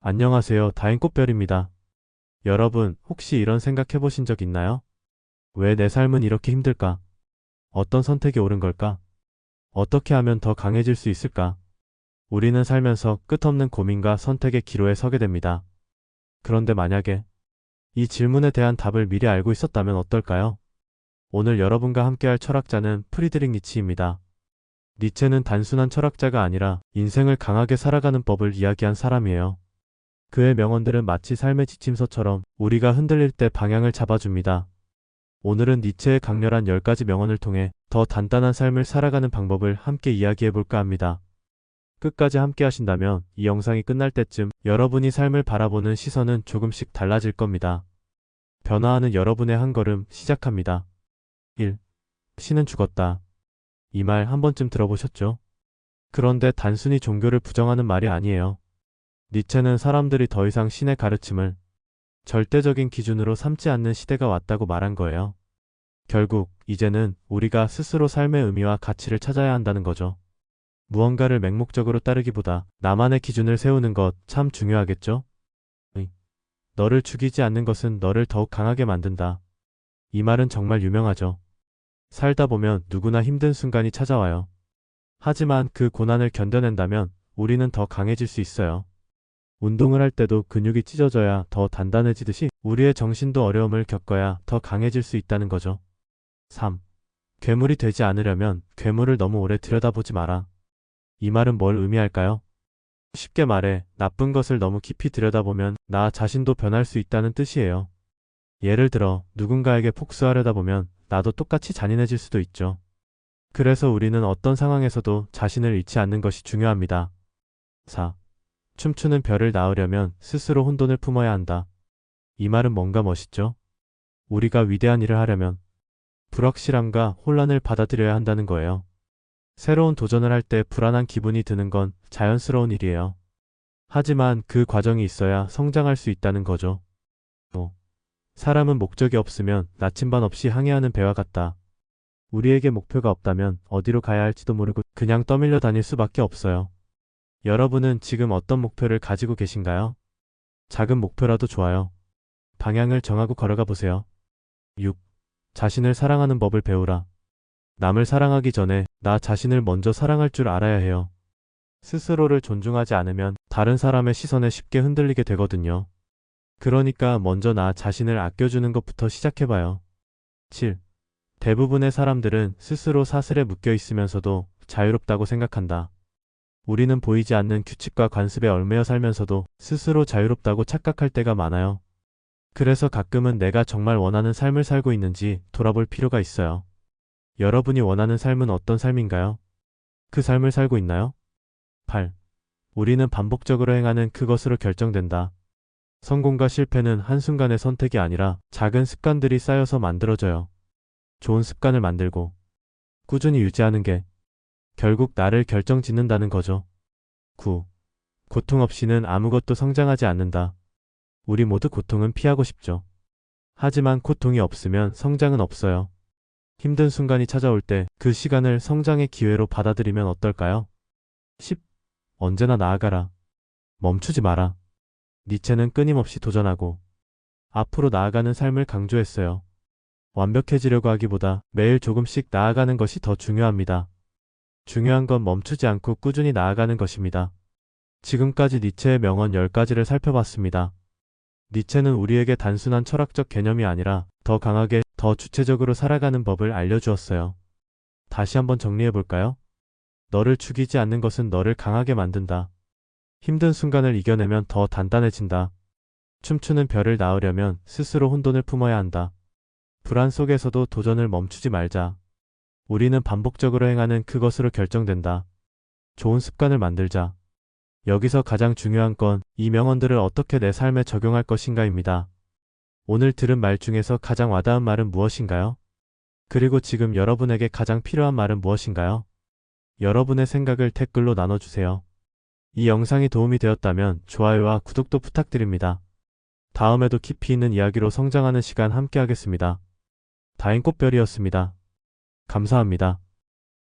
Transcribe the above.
안녕하세요. 다인꽃별입니다. 여러분, 혹시 이런 생각 해보신 적 있나요? 왜 내 삶은 이렇게 힘들까? 어떤 선택이 옳은 걸까? 어떻게 하면 더 강해질 수 있을까? 우리는 살면서 끝없는 고민과 선택의 기로에 서게 됩니다. 그런데 만약에 이 질문에 대한 답을 미리 알고 있었다면 어떨까요? 오늘 여러분과 함께할 철학자는 프리드릭 니치입니다. 니체는 단순한 철학자가 아니라 인생을 강하게 살아가는 법을 이야기한 사람이에요. 그의 명언들은 마치 삶의 지침서처럼 우리가 흔들릴 때 방향을 잡아줍니다. 오늘은 니체의 강렬한 10가지 명언을 통해 더 단단한 삶을 살아가는 방법을 함께 이야기해볼까 합니다. 끝까지 함께 하신다면 이 영상이 끝날 때쯤 여러분이 삶을 바라보는 시선은 조금씩 달라질 겁니다. 변화하는 여러분의 한 걸음 시작합니다. 1. 신은 죽었다. 이 말 한 번쯤 들어보셨죠? 그런데 단순히 종교를 부정하는 말이 아니에요. 니체는 사람들이 더 이상 신의 가르침을 절대적인 기준으로 삼지 않는 시대가 왔다고 말한 거예요. 결국 이제는 우리가 스스로 삶의 의미와 가치를 찾아야 한다는 거죠. 무언가를 맹목적으로 따르기보다 나만의 기준을 세우는 것 참 중요하겠죠? 너를 죽이지 않는 것은 너를 더욱 강하게 만든다. 이 말은 정말 유명하죠. 살다 보면 누구나 힘든 순간이 찾아와요. 하지만 그 고난을 견뎌낸다면 우리는 더 강해질 수 있어요. 운동을 할 때도 근육이 찢어져야 더 단단해지듯이 우리의 정신도 어려움을 겪어야 더 강해질 수 있다는 거죠. 3. 괴물이 되지 않으려면 괴물을 너무 오래 들여다보지 마라. 이 말은 뭘 의미할까요? 쉽게 말해 나쁜 것을 너무 깊이 들여다보면 나 자신도 변할 수 있다는 뜻이에요. 예를 들어 누군가에게 복수하려다 보면 나도 똑같이 잔인해질 수도 있죠. 그래서 우리는 어떤 상황에서도 자신을 잃지 않는 것이 중요합니다. 4. 춤추는 별을 낳으려면 스스로 혼돈을 품어야 한다. 이 말은 뭔가 멋있죠? 우리가 위대한 일을 하려면 불확실함과 혼란을 받아들여야 한다는 거예요. 새로운 도전을 할 때 불안한 기분이 드는 건 자연스러운 일이에요. 하지만 그 과정이 있어야 성장할 수 있다는 거죠. 5. 사람은 목적이 없으면 나침반 없이 항해하는 배와 같다. 우리에게 목표가 없다면 어디로 가야 할지도 모르고 그냥 떠밀려 다닐 수밖에 없어요. 여러분은 지금 어떤 목표를 가지고 계신가요? 작은 목표라도 좋아요. 방향을 정하고 걸어가 보세요. 6. 자신을 사랑하는 법을 배우라. 남을 사랑하기 전에 나 자신을 먼저 사랑할 줄 알아야 해요. 스스로를 존중하지 않으면 다른 사람의 시선에 쉽게 흔들리게 되거든요. 그러니까 먼저 나 자신을 아껴주는 것부터 시작해봐요. 7. 대부분의 사람들은 스스로 사슬에 묶여 있으면서도 자유롭다고 생각한다. 우리는 보이지 않는 규칙과 관습에 얽매여 살면서도 스스로 자유롭다고 착각할 때가 많아요. 그래서 가끔은 내가 정말 원하는 삶을 살고 있는지 돌아볼 필요가 있어요. 여러분이 원하는 삶은 어떤 삶인가요? 그 삶을 살고 있나요? 8. 우리는 반복적으로 행하는 그것으로 결정된다. 성공과 실패는 한순간의 선택이 아니라 작은 습관들이 쌓여서 만들어져요. 좋은 습관을 만들고 꾸준히 유지하는 게 결국 나를 결정짓는다는 거죠. 9. 고통 없이는 아무것도 성장하지 않는다. 우리 모두 고통은 피하고 싶죠. 하지만 고통이 없으면 성장은 없어요. 힘든 순간이 찾아올 때 그 시간을 성장의 기회로 받아들이면 어떨까요? 10. 언제나 나아가라. 멈추지 마라. 니체는 끊임없이 도전하고 앞으로 나아가는 삶을 강조했어요. 완벽해지려고 하기보다 매일 조금씩 나아가는 것이 더 중요합니다. 중요한 건 멈추지 않고 꾸준히 나아가는 것입니다. 지금까지 니체의 명언 10가지를 살펴봤습니다. 니체는 우리에게 단순한 철학적 개념이 아니라 더 강하게, 더 주체적으로 살아가는 법을 알려주었어요. 다시 한번 정리해볼까요? 너를 죽이지 않는 것은 너를 강하게 만든다. 힘든 순간을 이겨내면 더 단단해진다. 춤추는 별을 낳으려면 스스로 혼돈을 품어야 한다. 불안 속에서도 도전을 멈추지 말자. 우리는 반복적으로 행하는 그것으로 결정된다. 좋은 습관을 만들자. 여기서 가장 중요한 건 이 명언들을 어떻게 내 삶에 적용할 것인가입니다. 오늘 들은 말 중에서 가장 와닿은 말은 무엇인가요? 그리고 지금 여러분에게 가장 필요한 말은 무엇인가요? 여러분의 생각을 댓글로 나눠주세요. 이 영상이 도움이 되었다면 좋아요와 구독도 부탁드립니다. 다음에도 깊이 있는 이야기로 성장하는 시간 함께 하겠습니다. 다인꽃별이었습니다. 감사합니다.